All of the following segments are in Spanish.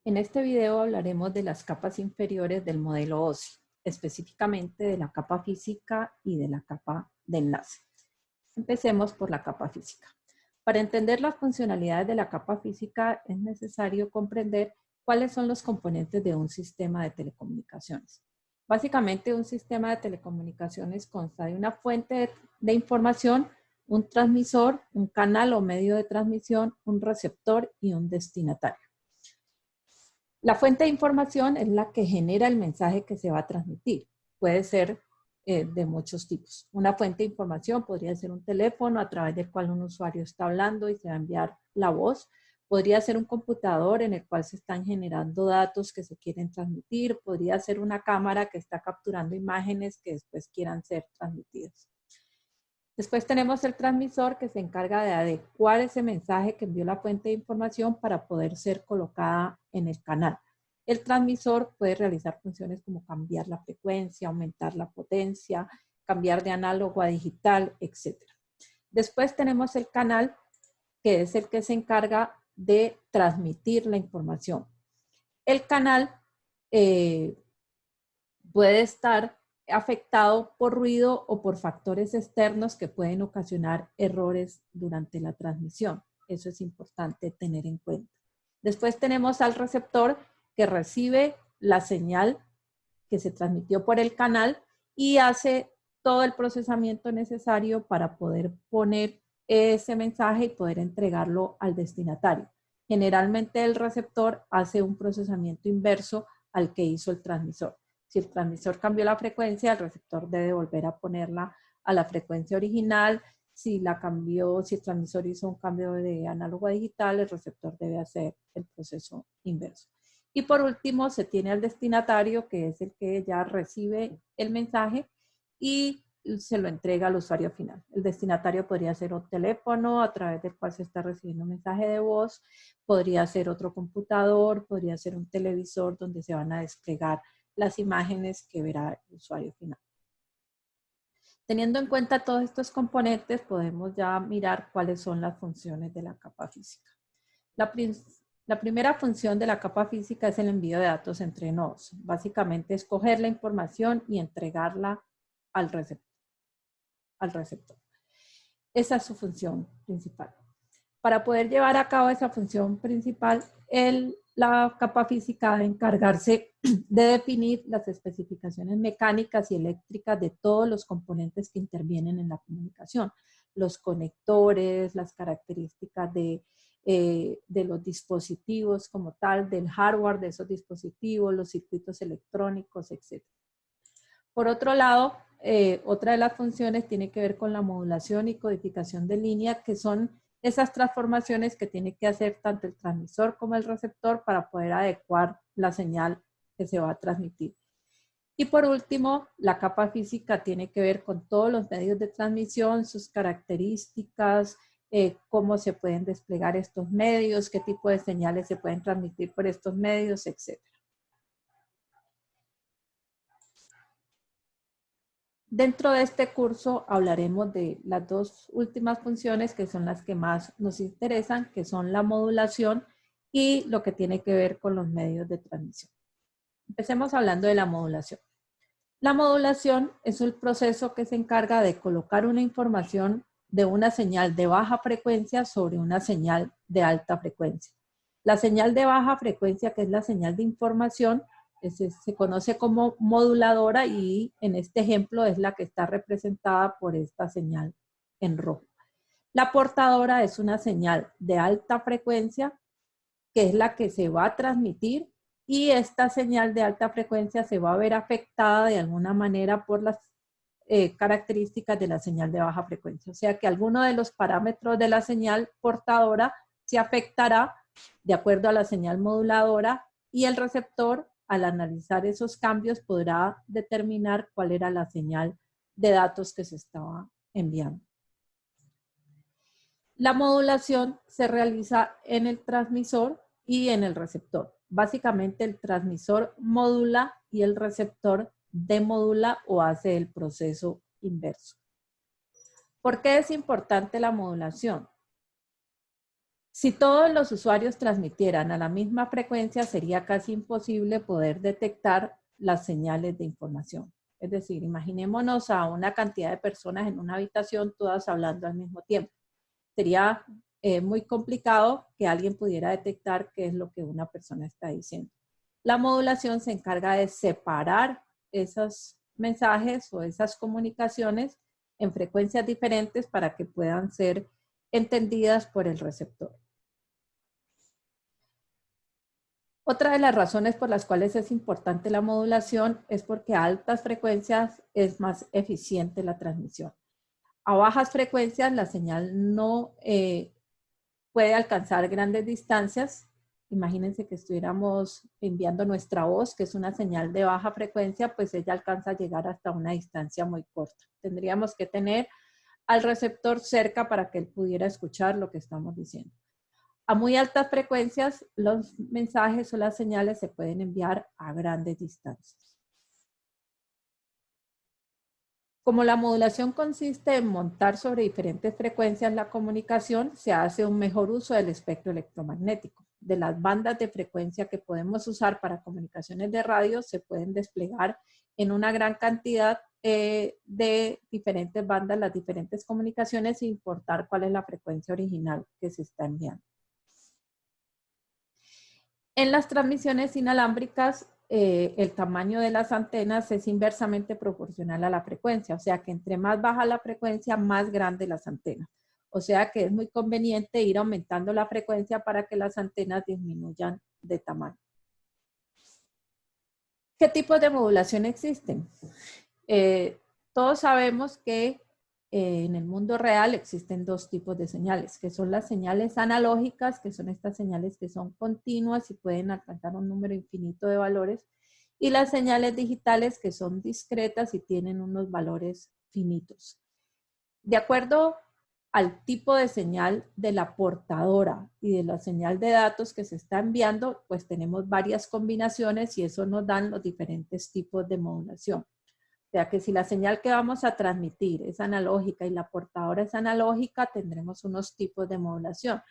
En este video hablaremos de las capas inferiores del modelo OSI, específicamente de la capa física y de la capa de enlace. Empecemos por la capa física. Para entender las funcionalidades de la capa física es necesario comprender cuáles son los componentes de un sistema de telecomunicaciones. Básicamente, un sistema de telecomunicaciones consta de una fuente de información, un transmisor, un canal o medio de transmisión, un receptor y un destinatario. La fuente de información es la que genera el mensaje que se va a transmitir. Puede ser de muchos tipos. Una fuente de información podría ser un teléfono a través del cual un usuario está hablando y se va a enviar la voz. Podría ser un computador en el cual se están generando datos que se quieren transmitir. Podría ser una cámara que está capturando imágenes que después quieran ser transmitidas. Después tenemos el transmisor que se encarga de adecuar ese mensaje que envió la fuente de información para poder ser colocada en el canal. El transmisor puede realizar funciones como cambiar la frecuencia, aumentar la potencia, cambiar de análogo a digital, etc. Después tenemos el canal, que es el que se encarga de transmitir la información. El canal puede estar afectado por ruido o por factores externos que pueden ocasionar errores durante la transmisión. Eso es importante tener en cuenta. Después tenemos al receptor que recibe la señal que se transmitió por el canal y hace todo el procesamiento necesario para poder poner ese mensaje y poder entregarlo al destinatario. Generalmente el receptor hace un procesamiento inverso al que hizo el transmisor. Si el transmisor cambió la frecuencia, el receptor debe volver a ponerla a la frecuencia original. Si la cambió, si el transmisor hizo un cambio de análogo a digital, el receptor debe hacer el proceso inverso. Y por último, se tiene al destinatario, que es el que ya recibe el mensaje y se lo entrega al usuario final. El destinatario podría ser un teléfono a través del cual se está recibiendo un mensaje de voz, podría ser otro computador, podría ser un televisor donde se van a desplegar las imágenes que verá el usuario final. Teniendo en cuenta todos estos componentes, podemos ya mirar cuáles son las funciones de la capa física. La primera función de la capa física es el envío de datos entre nodos. Básicamente es coger la información y entregarla al receptor. Esa es su función principal. Para poder llevar a cabo esa función principal, la capa física debe encargarse de definir las especificaciones mecánicas y eléctricas de todos los componentes que intervienen en la comunicación. Los conectores, las características de los dispositivos como tal, del hardware de esos dispositivos, los circuitos electrónicos, etc. Por otro lado, otra de las funciones tiene que ver con la modulación y codificación de línea, que son esas transformaciones que tiene que hacer tanto el transmisor como el receptor para poder adecuar la señal que se va a transmitir. Y por último, la capa física tiene que ver con todos los medios de transmisión, sus características, cómo se pueden desplegar estos medios, qué tipo de señales se pueden transmitir por estos medios, etc. Dentro de este curso hablaremos de las dos últimas funciones que son las que más nos interesan, que son la modulación y lo que tiene que ver con los medios de transmisión. Empecemos hablando de la modulación. La modulación es el proceso que se encarga de colocar una información de una señal de baja frecuencia sobre una señal de alta frecuencia. La señal de baja frecuencia, que es la señal de información, se conoce como moduladora y en este ejemplo es la que está representada por esta señal en rojo. La portadora es una señal de alta frecuencia, que es la que se va a transmitir, y esta señal de alta frecuencia se va a ver afectada de alguna manera por las características de la señal de baja frecuencia. O sea que alguno de los parámetros de la señal portadora se afectará de acuerdo a la señal moduladora y el receptor, al analizar esos cambios, podrá determinar cuál era la señal de datos que se estaba enviando. La modulación se realiza en el transmisor y en el receptor. Básicamente el transmisor modula y el receptor demodula o hace el proceso inverso. ¿Por qué es importante la modulación? Si todos los usuarios transmitieran a la misma frecuencia, sería casi imposible poder detectar las señales de información. Es decir, imaginémonos a una cantidad de personas en una habitación, todas hablando al mismo tiempo. Sería muy complicado que alguien pudiera detectar qué es lo que una persona está diciendo. La modulación se encarga de separar esos mensajes o esas comunicaciones en frecuencias diferentes para que puedan ser entendidas por el receptor. Otra de las razones por las cuales es importante la modulación es porque a altas frecuencias es más eficiente la transmisión. A bajas frecuencias la señal no puede alcanzar grandes distancias. Imagínense que estuviéramos enviando nuestra voz, que es una señal de baja frecuencia, pues ella alcanza a llegar hasta una distancia muy corta. Tendríamos que tener al receptor cerca para que él pudiera escuchar lo que estamos diciendo. A muy altas frecuencias, los mensajes o las señales se pueden enviar a grandes distancias. Como la modulación consiste en montar sobre diferentes frecuencias la comunicación, se hace un mejor uso del espectro electromagnético. De las bandas de frecuencia que podemos usar para comunicaciones de radio, se pueden desplegar en una gran cantidad de diferentes bandas, las diferentes comunicaciones, sin importar cuál es la frecuencia original que se está enviando. En las transmisiones inalámbricas, el tamaño de las antenas es inversamente proporcional a la frecuencia, o sea que entre más baja la frecuencia, más grande las antenas. O sea que es muy conveniente ir aumentando la frecuencia para que las antenas disminuyan de tamaño. ¿Qué tipos de modulación existen? Todos sabemos que en el mundo real existen dos tipos de señales, que son las señales analógicas, que son estas señales que son continuas y pueden alcanzar un número infinito de valores, y las señales digitales que son discretas y tienen unos valores finitos. De acuerdo al tipo de señal de la portadora y de la señal de datos que se está enviando, pues tenemos varias combinaciones y eso nos dan los diferentes tipos de modulación. O sea que si la señal que vamos a transmitir es analógica y la portadora es analógica, tendremos unos tipos de modulación.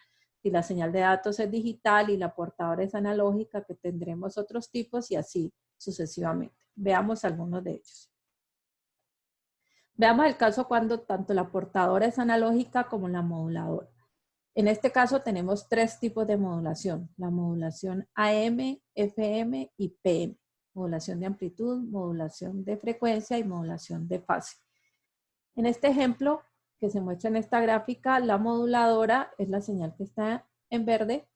Si la señal de datos es digital y la portadora es analógica, que tendremos otros tipos y así sucesivamente. Veamos algunos de ellos. Veamos el caso cuando tanto la portadora es analógica como la moduladora. En este caso tenemos tres tipos de modulación. La modulación AM, FM y PM. Modulación de amplitud, modulación de frecuencia y modulación de fase. En este ejemplo que se muestra en esta gráfica, la moduladora es la señal que está en verde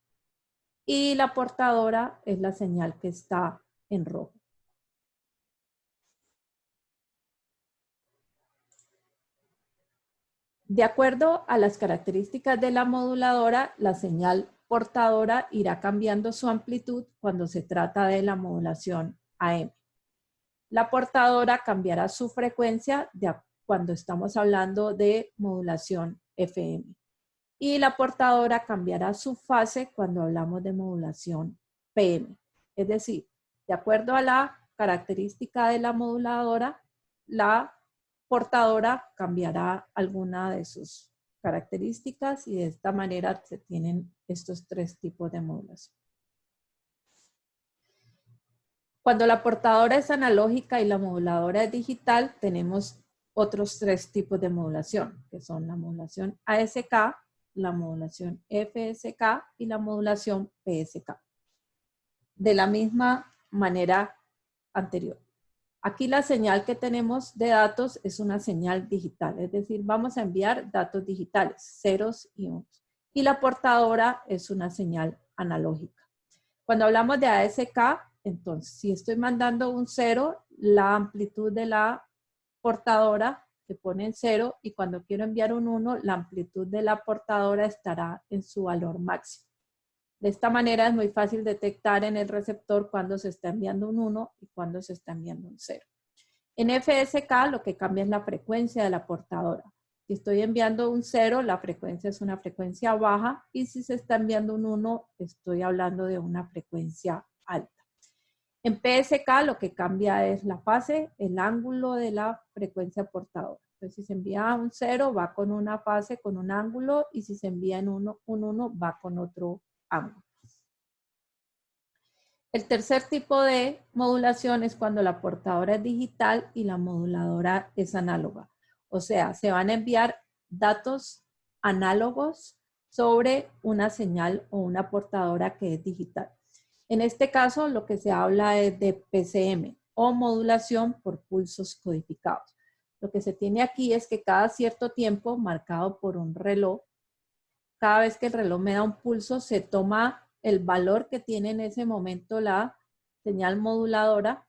y la portadora es la señal que está en rojo. De acuerdo a las características de la moduladora, la señal portadora irá cambiando su amplitud cuando se trata de la modulación AM. La portadora cambiará su frecuencia cuando estamos hablando de modulación FM. Y la portadora cambiará su fase cuando hablamos de modulación PM. Es decir, de acuerdo a la característica de la moduladora, la portadora cambiará alguna de sus características y de esta manera se tienen estos tres tipos de modulación. Cuando la portadora es analógica y la moduladora es digital, tenemos otros tres tipos de modulación, que son la modulación ASK, la modulación FSK y la modulación PSK. De la misma manera anterior. Aquí la señal que tenemos de datos es una señal digital, es decir, vamos a enviar datos digitales, ceros y unos. Y la portadora es una señal analógica. Cuando hablamos de ASK, entonces, si estoy mandando un 0, la amplitud de la portadora se pone en 0 y cuando quiero enviar un 1, la amplitud de la portadora estará en su valor máximo. De esta manera es muy fácil detectar en el receptor cuando se está enviando un 1 y cuando se está enviando un 0. En FSK lo que cambia es la frecuencia de la portadora. Si estoy enviando un 0, la frecuencia es una frecuencia baja y si se está enviando un 1, estoy hablando de una frecuencia alta. En PSK lo que cambia es la fase, el ángulo de la frecuencia portadora. Entonces, si se envía un 0, va con una fase, con un ángulo, y si se envía en un 1, va con otro ángulo. El tercer tipo de modulación es cuando la portadora es digital y la moduladora es análoga. O sea, se van a enviar datos análogos sobre una señal o una portadora que es digital. En este caso, lo que se habla es de PCM o modulación por pulsos codificados. Lo que se tiene aquí es que cada cierto tiempo, marcado por un reloj, cada vez que el reloj me da un pulso, se toma el valor que tiene en ese momento la señal moduladora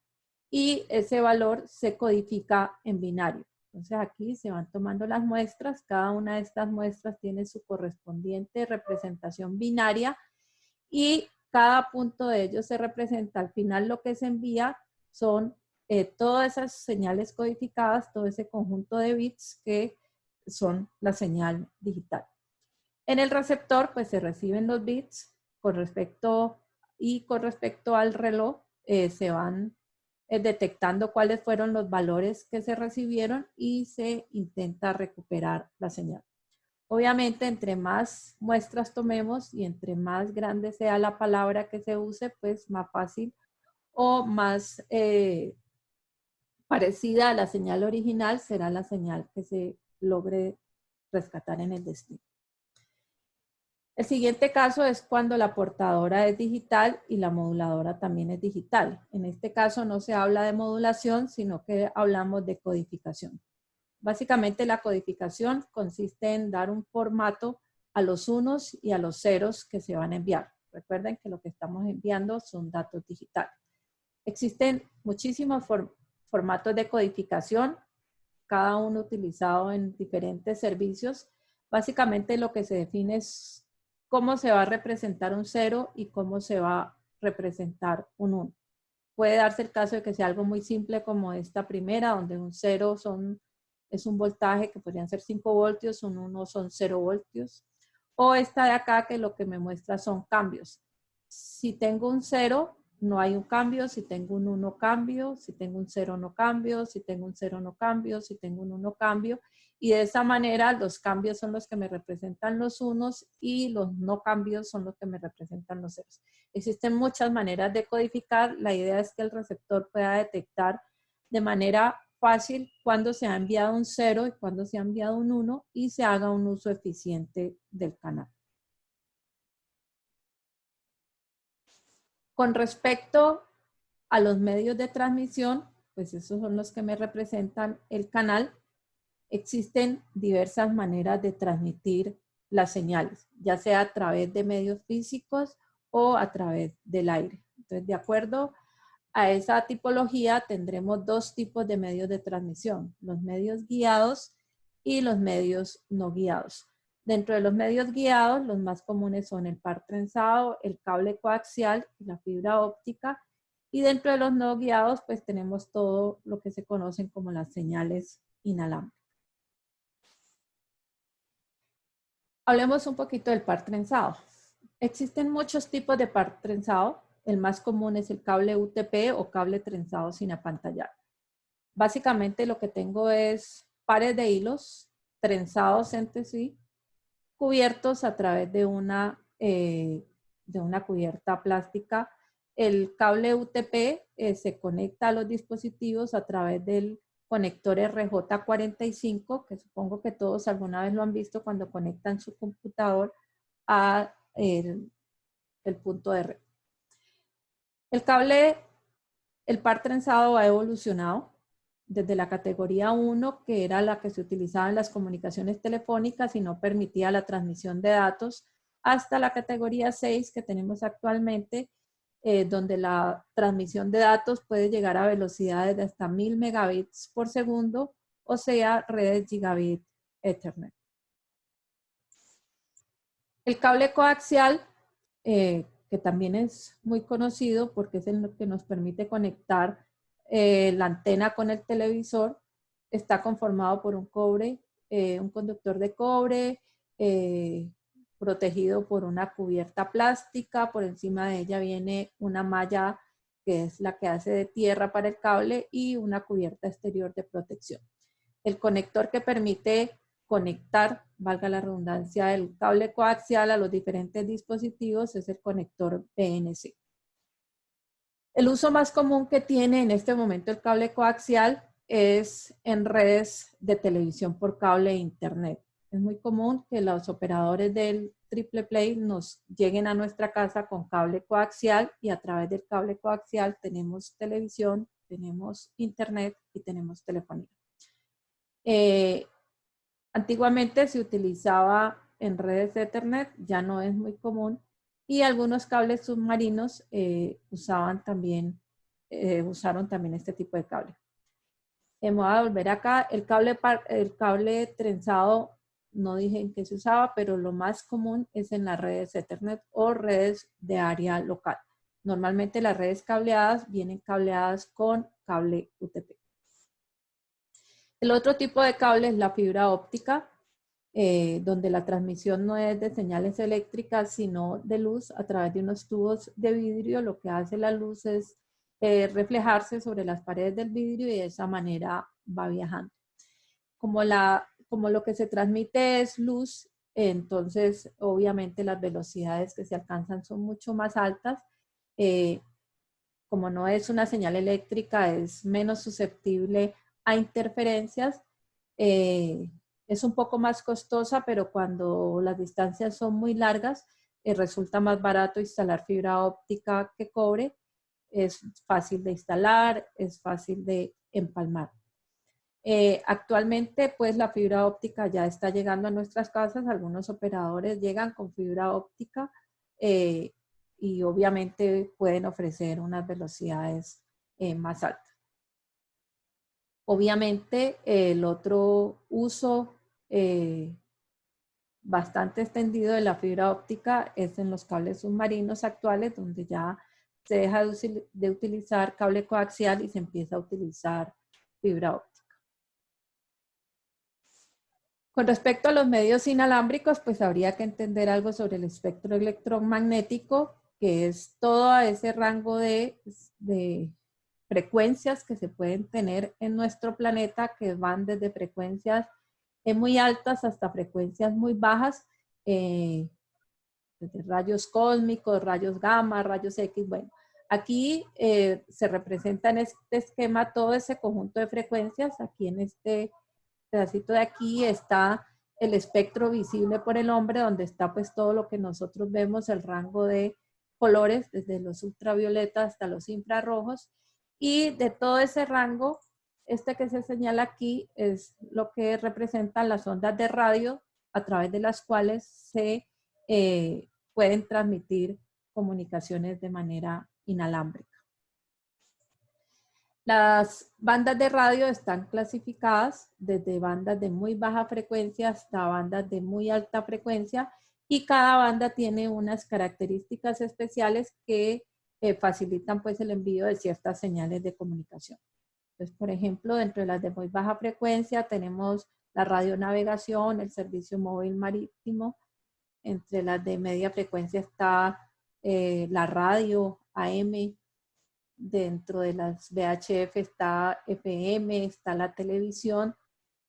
y ese valor se codifica en binario. Entonces aquí se van tomando las muestras, cada una de estas muestras tiene su correspondiente representación binaria y cada punto de ellos se representa. Al final lo que se envía son todas esas señales codificadas, todo ese conjunto de bits que son la señal digital. En el receptor, pues se reciben los bits con respecto al reloj, se van detectando cuáles fueron los valores que se recibieron y se intenta recuperar la señal. Obviamente, entre más muestras tomemos y entre más grande sea la palabra que se use, pues más fácil o más parecida a la señal original será la señal que se logre rescatar en el destino. El siguiente caso es cuando la portadora es digital y la moduladora también es digital. En este caso no se habla de modulación, sino que hablamos de codificación. Básicamente la codificación consiste en dar un formato a los unos y a los ceros que se van a enviar. Recuerden que lo que estamos enviando son datos digitales. Existen muchísimos formatos de codificación, cada uno utilizado en diferentes servicios. Básicamente lo que se define es cómo se va a representar un 0 y cómo se va a representar un 1. Puede darse el caso de que sea algo muy simple como esta primera, donde un 0 es un voltaje que podrían ser 5 voltios, un 1 son 0 voltios. O esta de acá que lo que me muestra son cambios. Si tengo un 0, no hay un cambio. Si tengo un 1, cambio. Si tengo un 0, no cambio. Si tengo un 0, no cambio. Si tengo un 1, cambio. Y de esa manera los cambios son los que me representan los unos y los no cambios son los que me representan los ceros. Existen muchas maneras de codificar. La idea es que el receptor pueda detectar de manera fácil cuando se ha enviado un 0 y cuando se ha enviado un 1 y se haga un uso eficiente del canal. Con respecto a los medios de transmisión, pues esos son los que me representan el canal. Existen diversas maneras de transmitir las señales, ya sea a través de medios físicos o a través del aire. Entonces, de acuerdo a esa tipología, tendremos dos tipos de medios de transmisión, los medios guiados y los medios no guiados. Dentro de los medios guiados, los más comunes son el par trenzado, el cable coaxial y la fibra óptica. Y dentro de los no guiados, pues tenemos todo lo que se conocen como las señales inalámbricas. Hablemos un poquito del par trenzado. Existen muchos tipos de par trenzado. El más común es el cable UTP o cable trenzado sin apantallar. Básicamente lo que tengo es pares de hilos trenzados entre sí, cubiertos a través de una cubierta plástica. El cable UTP se conecta a los dispositivos a través del conector RJ45, que supongo que todos alguna vez lo han visto cuando conectan su computador a el punto de red. El par trenzado ha evolucionado desde la categoría 1, que era la que se utilizaba en las comunicaciones telefónicas y no permitía la transmisión de datos, hasta la categoría 6 que tenemos actualmente, donde la transmisión de datos puede llegar a velocidades de hasta 1000 megabits por segundo, o sea, redes gigabit Ethernet. El cable coaxial, que también es muy conocido porque es el que nos permite conectar la antena con el televisor, está conformado por un conductor de cobre, protegido por una cubierta plástica. Por encima de ella viene una malla que es la que hace de tierra para el cable y una cubierta exterior de protección. El conector que permite conectar, valga la redundancia, el cable coaxial a los diferentes dispositivos es el conector PNC. El uso más común que tiene en este momento el cable coaxial es en redes de televisión por cable e internet. Es muy común que los operadores del triple play nos lleguen a nuestra casa con cable coaxial y a través del cable coaxial tenemos televisión, tenemos internet y tenemos telefonía. Antiguamente se utilizaba en redes de Ethernet, ya no es muy común, y algunos cables submarinos usaron también este tipo de cable. Me voy a volver acá. El cable trenzado, no dije en qué se usaba, pero lo más común es en las redes Ethernet o redes de área local. Normalmente las redes cableadas vienen cableadas con cable UTP. El otro tipo de cable es la fibra óptica, donde la transmisión no es de señales eléctricas, sino de luz a través de unos tubos de vidrio. Lo que hace la luz es reflejarse sobre las paredes del vidrio y de esa manera va viajando. Como lo que se transmite es luz, entonces obviamente las velocidades que se alcanzan son mucho más altas. Como no es una señal eléctrica, es menos susceptible a interferencias. Es un poco más costosa, pero cuando las distancias son muy largas, resulta más barato instalar fibra óptica que cobre. Es fácil de instalar, es fácil de empalmar. Actualmente, pues la fibra óptica ya está llegando a nuestras casas. Algunos operadores llegan con fibra óptica y obviamente pueden ofrecer unas velocidades más altas. Obviamente, el otro uso bastante extendido de la fibra óptica es en los cables submarinos actuales, donde ya se deja de utilizar cable coaxial y se empieza a utilizar fibra óptica. Con respecto a los medios inalámbricos, pues habría que entender algo sobre el espectro electromagnético, que es todo ese rango de frecuencias que se pueden tener en nuestro planeta, que van desde frecuencias muy altas hasta frecuencias muy bajas, desde rayos cósmicos, rayos gamma, rayos X. Bueno, aquí se representa en este esquema todo ese conjunto de frecuencias. Aquí en este pedacito de aquí está el espectro visible por el hombre, donde está pues todo lo que nosotros vemos, el rango de colores, desde los ultravioletas hasta los infrarrojos. Y de todo ese rango, este que se señala aquí es lo que representan las ondas de radio a través de las cuales se pueden transmitir comunicaciones de manera inalámbrica. Las bandas de radio están clasificadas desde bandas de muy baja frecuencia hasta bandas de muy alta frecuencia y cada banda tiene unas características especiales que facilitan pues el envío de ciertas señales de comunicación. Entonces, por ejemplo, dentro de las de muy baja frecuencia tenemos la radionavegación, el servicio móvil marítimo. Entre las de media frecuencia está la radio AM. Dentro de las VHF está FM, está la televisión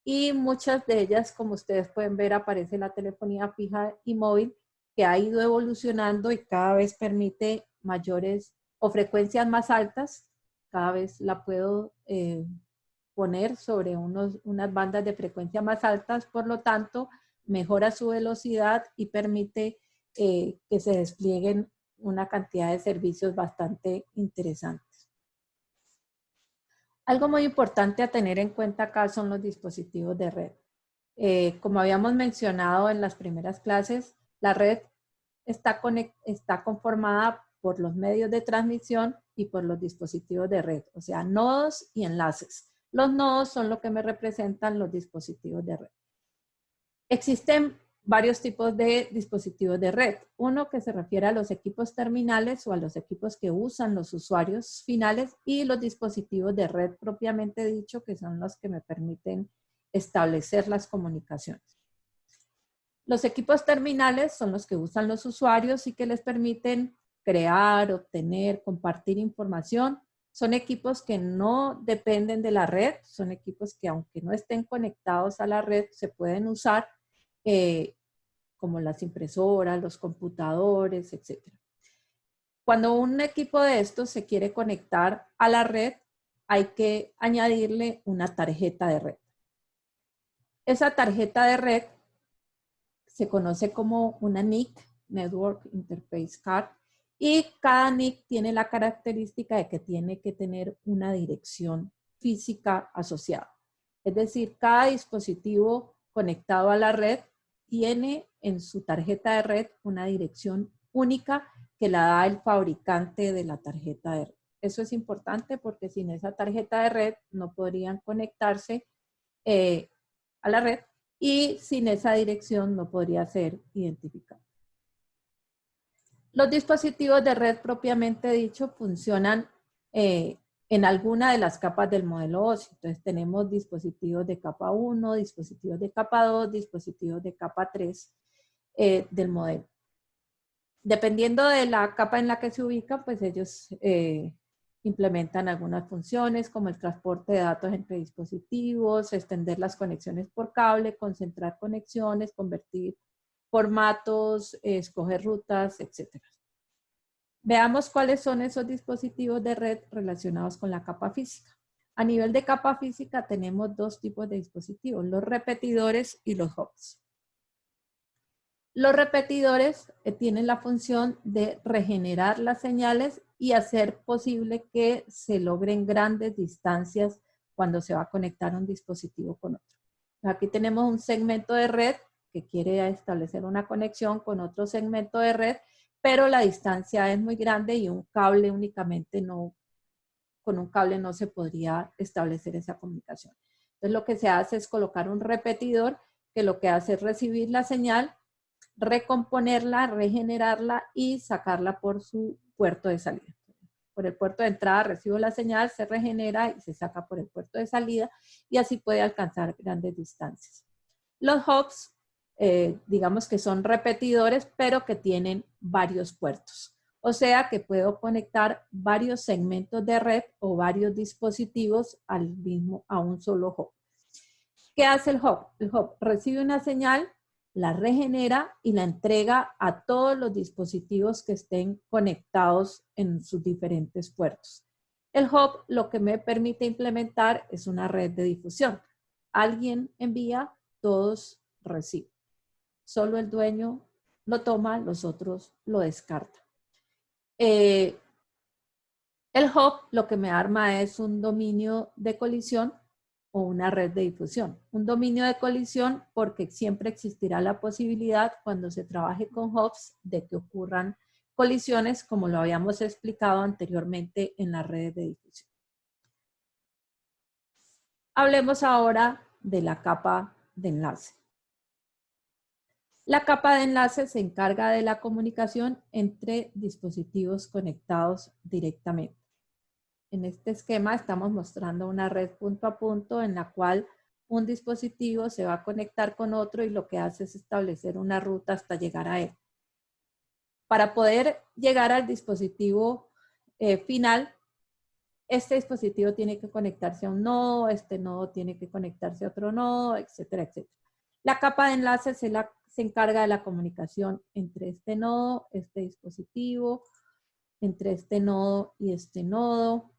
y muchas de ellas, como ustedes pueden ver, aparece la telefonía fija y móvil que ha ido evolucionando y cada vez permite mayores o frecuencias más altas. Cada vez la puedo poner sobre unas bandas de frecuencia más altas, por lo tanto, mejora su velocidad y permite que se desplieguen una cantidad de servicios bastante interesantes. Algo muy importante a tener en cuenta acá son los dispositivos de red. Como habíamos mencionado en las primeras clases, la red está conformada por los medios de transmisión y por los dispositivos de red, o sea, nodos y enlaces. Los nodos son lo que me representan los dispositivos de red. Existen varios tipos de dispositivos de red. Uno que se refiere a los equipos terminales o a los equipos que usan los usuarios finales y los dispositivos de red propiamente dicho, que son los que me permiten establecer las comunicaciones. Los equipos terminales son los que usan los usuarios y que les permiten crear, obtener, compartir información Son equipos que no dependen de la red, son equipos que aunque no estén conectados a la red, se pueden usar como las impresoras, los computadores, etc. Cuando un equipo de estos se quiere conectar a la red, hay que añadirle una tarjeta de red. Esa tarjeta de red se conoce como una NIC, Network Interface Card, y cada NIC tiene la característica de que tiene que tener una dirección física asociada. Es decir, cada dispositivo conectado a la red tiene en su tarjeta de red una dirección única que la da el fabricante de la tarjeta de red. Eso es importante porque sin esa tarjeta de red no podrían conectarse a la red y sin esa dirección no podría ser identificado. Los dispositivos de red propiamente dicho funcionan en alguna de las capas del modelo OSI. Entonces tenemos dispositivos de capa 1, dispositivos de capa 2, dispositivos de capa 3 del modelo. Dependiendo de la capa en la que se ubican, pues ellos implementan algunas funciones como el transporte de datos entre dispositivos, extender las conexiones por cable, concentrar conexiones, convertir formatos, escoger rutas, etc. Veamos cuáles son esos dispositivos de red relacionados con la capa física. A nivel de capa física tenemos dos tipos de dispositivos, los repetidores y los hubs. Los repetidores tienen la función de regenerar las señales y hacer posible que se logren grandes distancias cuando se va a conectar un dispositivo con otro. Aquí tenemos un segmento de red que quiere establecer una conexión con otro segmento de red, pero la distancia es muy grande y un cable únicamente no, con un cable no se podría establecer esa comunicación. Entonces lo que se hace es colocar un repetidor que lo que hace es recibir la señal, recomponerla, regenerarla y sacarla por su puerto de salida. Por el puerto de entrada recibo la señal, se regenera y se saca por el puerto de salida y así puede alcanzar grandes distancias. Los hubs, digamos que son repetidores, pero que tienen varios puertos. O sea que puedo conectar varios segmentos de red o varios dispositivos a un solo hub. ¿Qué hace el hub? El hub recibe una señal, la regenera y la entrega a todos los dispositivos que estén conectados en sus diferentes puertos. El hub lo que me permite implementar es una red de difusión. Alguien envía, todos reciben. Solo el dueño lo toma, los otros lo descartan. El hub lo que me arma es un dominio de colisión o una red de difusión. Un dominio de colisión porque siempre existirá la posibilidad cuando se trabaje con hubs de que ocurran colisiones como lo habíamos explicado anteriormente en las redes de difusión. Hablemos ahora de la capa de enlace. La capa de enlace se encarga de la comunicación entre dispositivos conectados directamente. En este esquema estamos mostrando una red punto a punto en la cual un dispositivo se va a conectar con otro y lo que hace es establecer una ruta hasta llegar a él. Para poder llegar al dispositivo final, este dispositivo tiene que conectarse a un nodo, este nodo tiene que conectarse a otro nodo, etcétera, etcétera. La capa de enlace se encarga de la comunicación entre este nodo, este dispositivo, entre este nodo y este nodo,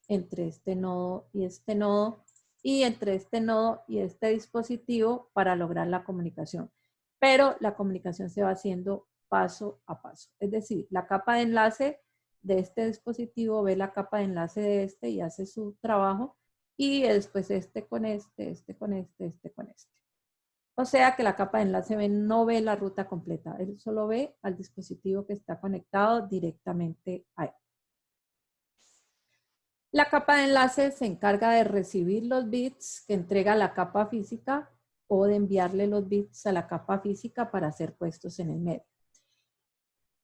entre este nodo y este nodo, y entre este nodo y este dispositivo para lograr la comunicación. Pero la comunicación se va haciendo paso a paso. Es decir, la capa de enlace de este dispositivo ve la capa de enlace de este y hace su trabajo, y después este con este, este con este, este con este. O sea que la capa de enlace no ve la ruta completa, él solo ve al dispositivo que está conectado directamente a él. La capa de enlace se encarga de recibir los bits que entrega la capa física o de enviarle los bits a la capa física para ser puestos en el medio.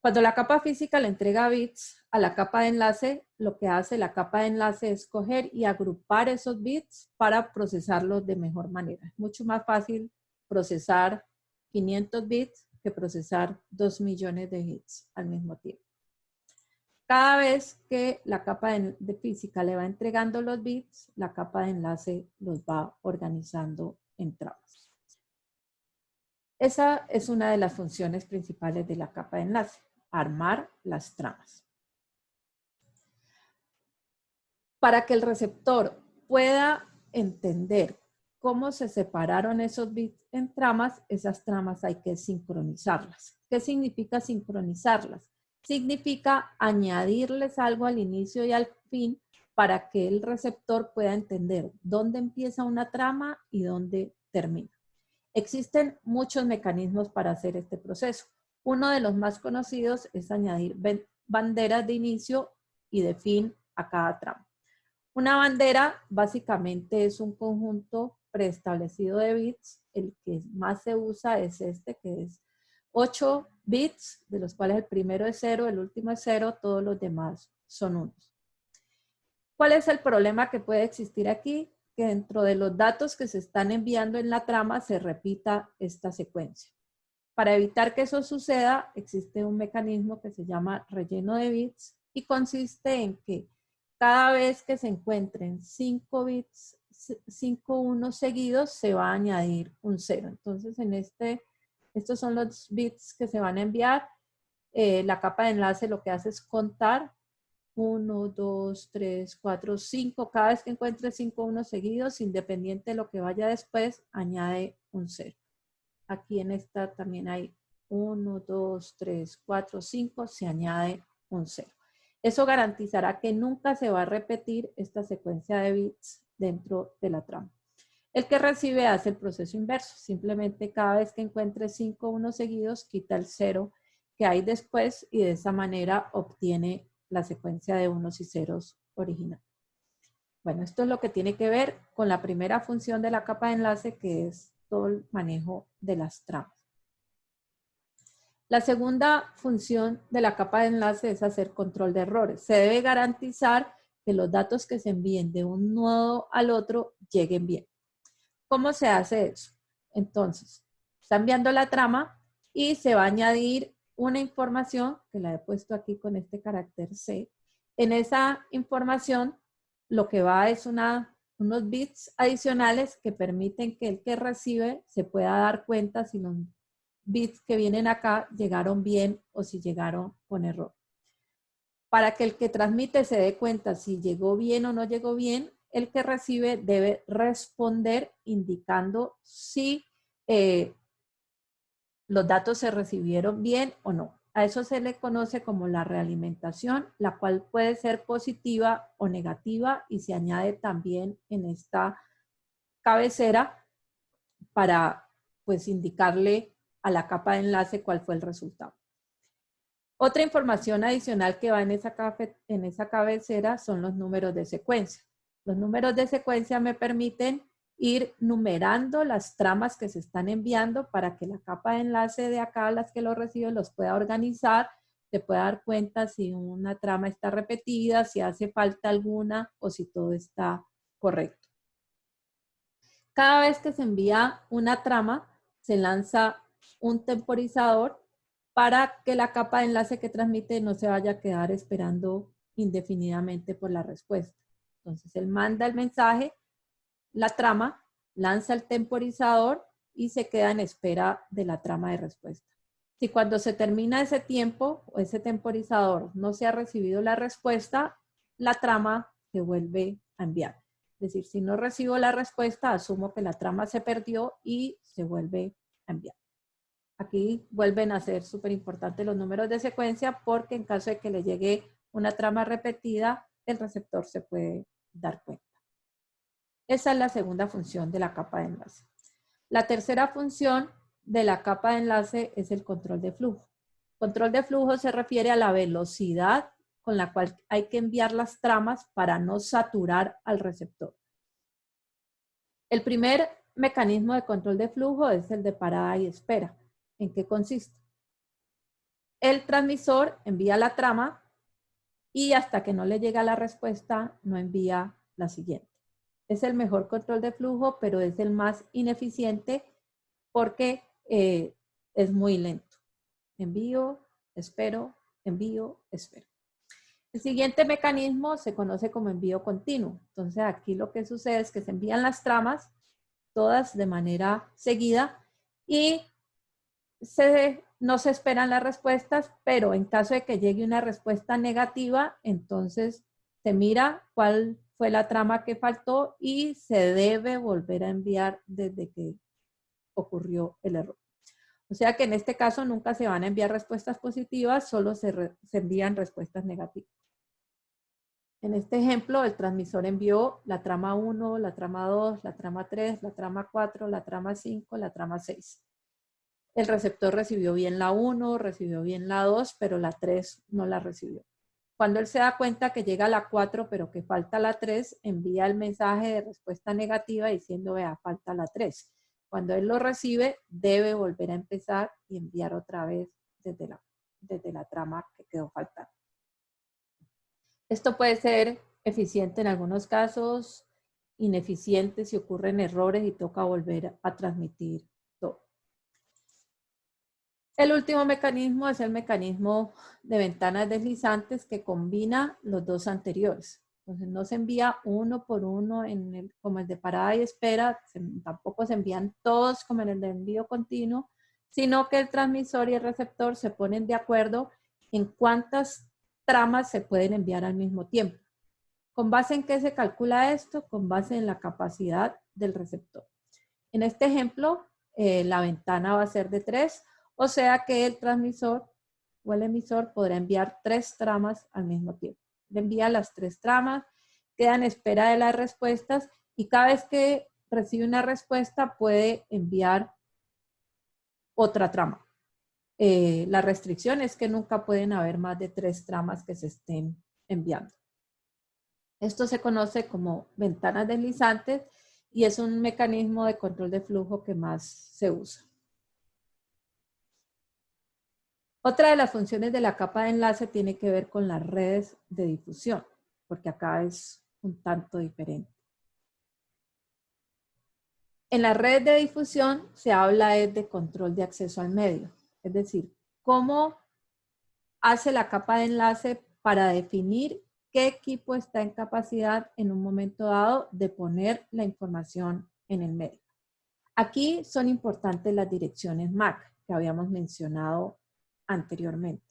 Cuando la capa física le entrega bits a la capa de enlace, lo que hace la capa de enlace es coger y agrupar esos bits para procesarlos de mejor manera. Es mucho más fácil procesar 500 bits que procesar 2 millones de bits al mismo tiempo. Cada vez que la capa de física le va entregando los bits, la capa de enlace los va organizando en tramas. Esa es una de las funciones principales de la capa de enlace, armar las tramas. Para que el receptor pueda entender cómo se separaron esos bits en tramas, esas tramas hay que sincronizarlas. ¿Qué significa sincronizarlas? Significa añadirles algo al inicio y al fin para que el receptor pueda entender dónde empieza una trama y dónde termina. Existen muchos mecanismos para hacer este proceso. Uno de los más conocidos es añadir banderas de inicio y de fin a cada trama. Una bandera básicamente es un conjunto preestablecido de bits. El que más se usa es este, que es 8 bits, de los cuales el primero es 0, el último es 0, todos los demás son unos. ¿Cuál es el problema que puede existir aquí? Que dentro de los datos que se están enviando en la trama se repita esta secuencia. Para evitar que eso suceda, existe un mecanismo que se llama relleno de bits y consiste en que cada vez que se encuentren 5 bits, 5 unos seguidos, se va a añadir un 0. Entonces, estos son los bits que se van a enviar. La capa de enlace lo que hace es contar 1, 2, 3, 4, 5. Cada vez que encuentre 5 unos seguidos, independiente de lo que vaya después, añade un 0. Aquí en esta también hay 1, 2, 3, 4, 5, se añade un 0. Eso garantizará que nunca se va a repetir esta secuencia de bits dentro de la trama. El que recibe hace el proceso inverso. Simplemente cada vez que encuentre 5 unos seguidos, quita el 0 que hay después y de esa manera obtiene la secuencia de unos y ceros original. Bueno, esto es lo que tiene que ver con la primera función de la capa de enlace, que es todo el manejo de las tramas. La segunda función de la capa de enlace es hacer control de errores. Se debe garantizar que los datos que se envíen de un nodo al otro lleguen bien. ¿Cómo se hace eso? Entonces, está enviando la trama y se va a añadir una información, que la he puesto aquí con este carácter C. En esa información, lo que va es unos bits adicionales que permiten que el que recibe se pueda dar cuenta si los bits que vienen acá llegaron bien o si llegaron con error. Para que el que transmite se dé cuenta si llegó bien o no llegó bien, el que recibe debe responder indicando si los datos se recibieron bien o no. A eso se le conoce como la realimentación, la cual puede ser positiva o negativa y se añade también en esta cabecera para pues indicarle a la capa de enlace cuál fue el resultado. Otra información adicional que va en esa cabecera son los números de secuencia. Los números de secuencia me permiten ir numerando las tramas que se están enviando para que la capa de enlace de acá, las que lo reciben, los pueda organizar, se pueda dar cuenta si una trama está repetida, si hace falta alguna o si todo está correcto. Cada vez que se envía una trama, se lanza un temporizador para que la capa de enlace que transmite no se vaya a quedar esperando indefinidamente por la respuesta. Entonces, él manda el mensaje, la trama, lanza el temporizador y se queda en espera de la trama de respuesta. Si cuando se termina ese tiempo o ese temporizador no se ha recibido la respuesta, la trama se vuelve a enviar. Es decir, si no recibo la respuesta, asumo que la trama se perdió y se vuelve a enviar. Aquí vuelven a ser súper importantes los números de secuencia porque en caso de que le llegue una trama repetida, el receptor se puede dar cuenta. Esa es la segunda función de la capa de enlace. La tercera función de la capa de enlace es el control de flujo. Control de flujo se refiere a la velocidad con la cual hay que enviar las tramas para no saturar al receptor. El primer mecanismo de control de flujo es el de parada y espera. ¿En qué consiste? El transmisor envía la trama y hasta que no le llega la respuesta, no envía la siguiente. Es el mejor control de flujo, pero es el más ineficiente porque es muy lento. Envío, espero, envío, espero. El siguiente mecanismo se conoce como envío continuo. Entonces aquí lo que sucede es que se envían las tramas todas de manera seguida y no se esperan las respuestas, pero en caso de que llegue una respuesta negativa, entonces se mira cuál fue la trama que faltó y se debe volver a enviar desde que ocurrió el error. O sea que en este caso nunca se van a enviar respuestas positivas, solo se envían respuestas negativas. En este ejemplo, el transmisor envió la trama 1, la trama 2, la trama 3, la trama 4, la trama 5, la trama 6. El receptor recibió bien la 1, recibió bien la 2, pero la 3 no la recibió. Cuando él se da cuenta que llega la 4, pero que falta la 3, envía el mensaje de respuesta negativa diciendo, vea, falta la 3. Cuando él lo recibe, debe volver a empezar y enviar otra vez desde la trama que quedó faltando. Esto puede ser eficiente en algunos casos, ineficiente si ocurren errores y toca volver a transmitir todo. El último mecanismo es el mecanismo de ventanas deslizantes que combina los dos anteriores. Entonces no se envía uno por uno como el de parada y espera, tampoco se envían todos como en el de envío continuo, sino que el transmisor y el receptor se ponen de acuerdo en cuántas tramas se pueden enviar al mismo tiempo. ¿Con base en qué se calcula esto? Con base en la capacidad del receptor. En este ejemplo, la ventana va a ser de 3, o sea que el transmisor o el emisor podrá enviar 3 tramas al mismo tiempo. Le envía las 3 tramas, queda en espera de las respuestas y cada vez que recibe una respuesta puede enviar otra trama. La restricción es que nunca pueden haber más de 3 tramas que se estén enviando. Esto se conoce como ventanas deslizantes y es un mecanismo de control de flujo que más se usa. Otra de las funciones de la capa de enlace tiene que ver con las redes de difusión, porque acá es un tanto diferente. En las redes de difusión se habla de control de acceso al medio, es decir, cómo hace la capa de enlace para definir qué equipo está en capacidad en un momento dado de poner la información en el medio. Aquí son importantes las direcciones MAC que habíamos mencionado anteriormente.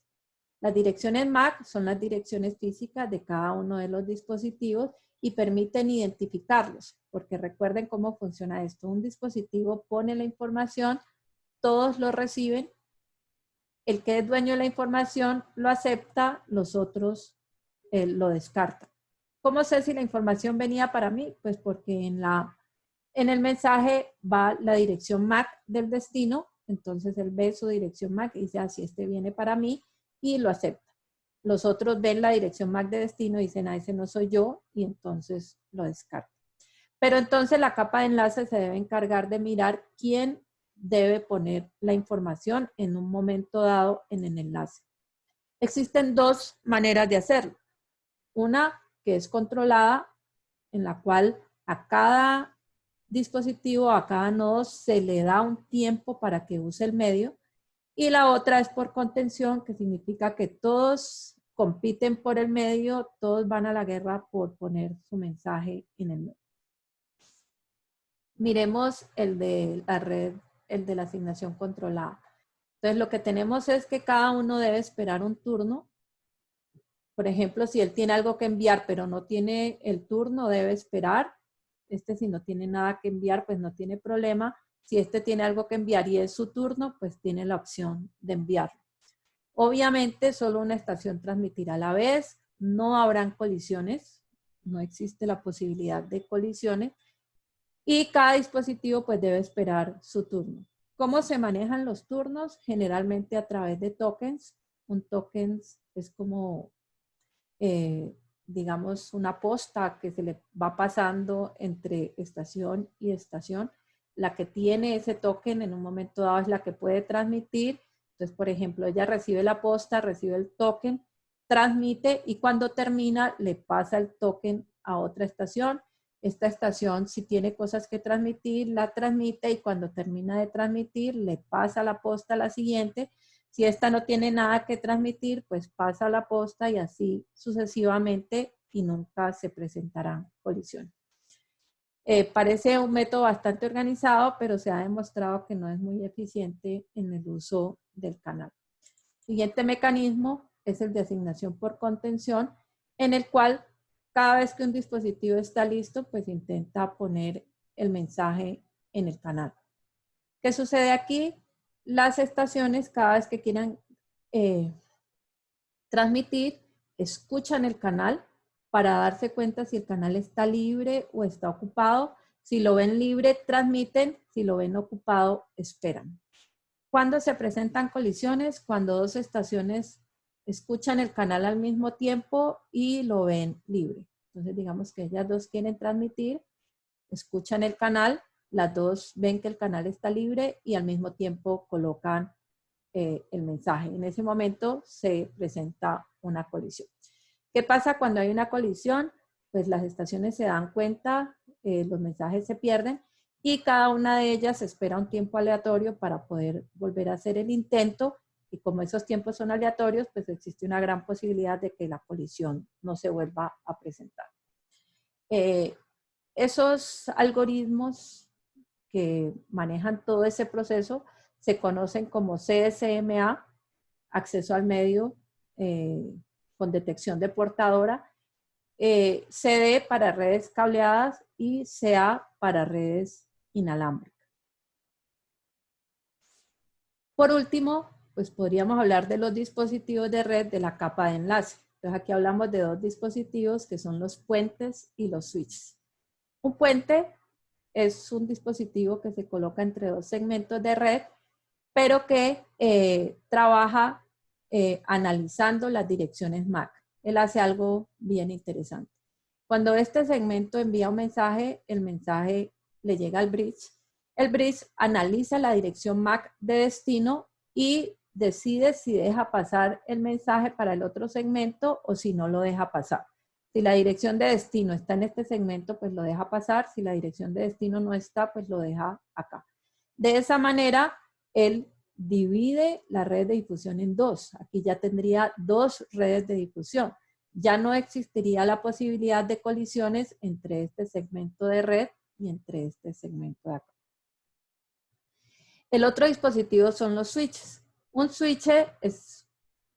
Las direcciones MAC son las direcciones físicas de cada uno de los dispositivos y permiten identificarlos, porque recuerden cómo funciona esto. Un dispositivo pone la información, todos lo reciben, el que es dueño de la información lo acepta, los otros lo descartan. ¿Cómo sé si la información venía para mí? Pues porque en el mensaje va la dirección MAC del destino, entonces él ve su dirección MAC y dice, así este viene para mí y lo acepta. Los otros ven la dirección MAC de destino y dicen, ese no soy yo y entonces lo descartan. Pero entonces la capa de enlace se debe encargar de mirar quién debe poner la información en un momento dado en el enlace. Existen 2 maneras de hacerlo. Una que es controlada, en la cual a cada dispositivo, a cada nodo se le da un tiempo para que use el medio. Y la otra es por contención, que significa que todos compiten por el medio, todos van a la guerra por poner su mensaje en el medio. Miremos el de la red, el de la asignación controlada. Entonces lo que tenemos es que cada uno debe esperar un turno. Por ejemplo, si él tiene algo que enviar pero no tiene el turno, debe esperar. Si no tiene nada que enviar, pues no tiene problema. Si tiene algo que enviar y es su turno, pues tiene la opción de enviarlo. Obviamente, solo una estación transmitirá a la vez. No habrán colisiones. No existe la posibilidad de colisiones. Y cada dispositivo pues debe esperar su turno. ¿Cómo se manejan los turnos? Generalmente a través de tokens. Un token es como, digamos, una posta que se le va pasando entre estación y estación. La que tiene ese token en un momento dado es la que puede transmitir. Entonces, por ejemplo, ella recibe la posta, recibe el token, transmite y cuando termina le pasa el token a otra estación. Esta estación, si tiene cosas que transmitir, la transmite y cuando termina de transmitir, le pasa la posta a la siguiente. Si esta no tiene nada que transmitir, pues pasa a la posta y así sucesivamente y nunca se presentarán colisiones. Parece un método bastante organizado, pero se ha demostrado que no es muy eficiente en el uso del canal. Siguiente mecanismo es el de asignación por contención, en el cual cada vez que un dispositivo está listo, pues intenta poner el mensaje en el canal. ¿Qué sucede aquí? Las estaciones, cada vez que quieran transmitir, escuchan el canal para darse cuenta si el canal está libre o está ocupado. Si lo ven libre, transmiten. Si lo ven ocupado, esperan. ¿Cuándo se presentan colisiones? Cuando dos estaciones escuchan el canal al mismo tiempo y lo ven libre. Entonces, digamos que ellas dos quieren transmitir, escuchan el canal, las dos ven que el canal está libre y al mismo tiempo colocan el mensaje. En ese momento se presenta una colisión. ¿Qué pasa cuando hay una colisión? Pues las estaciones se dan cuenta, los mensajes se pierden y cada una de ellas espera un tiempo aleatorio para poder volver a hacer el intento, y como esos tiempos son aleatorios, pues existe una gran posibilidad de que la colisión no se vuelva a presentar. Esos algoritmos que manejan todo ese proceso se conocen como CSMA, acceso al medio con detección de portadora, CD para redes cableadas y CA para redes inalámbricas. Por último, pues podríamos hablar de los dispositivos de red de la capa de enlace. Entonces aquí hablamos de dos dispositivos que son los puentes y los switches. Un puente es un dispositivo que se coloca entre dos segmentos de red, pero que trabaja analizando las direcciones MAC. Él hace algo bien interesante. Cuando este segmento envía un mensaje, el mensaje le llega al bridge. El bridge analiza la dirección MAC de destino y decide si deja pasar el mensaje para el otro segmento o si no lo deja pasar. Si la dirección de destino está en este segmento, pues lo deja pasar. Si la dirección de destino no está, pues lo deja acá. De esa manera, él divide la red de difusión en dos. Aquí ya tendría dos redes de difusión. Ya no existiría la posibilidad de colisiones entre este segmento de red y entre este segmento de acá. El otro dispositivo son los switches. Un switch es,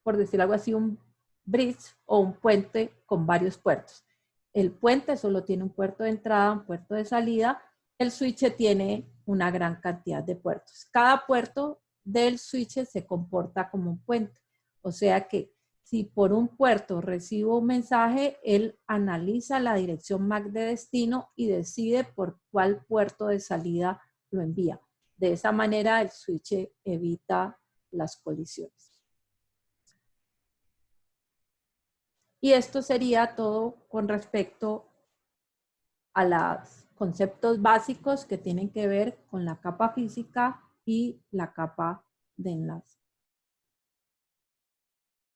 por decir algo así, un bridge o un puente con varios puertos. El puente solo tiene un puerto de entrada, un puerto de salida. El switch tiene una gran cantidad de puertos. Cada puerto del switch se comporta como un puente. O sea que si por un puerto recibo un mensaje, él analiza la dirección MAC de destino y decide por cuál puerto de salida lo envía. De esa manera el switch evita las colisiones. Y esto sería todo con respecto a los conceptos básicos que tienen que ver con la capa física y la capa de enlace.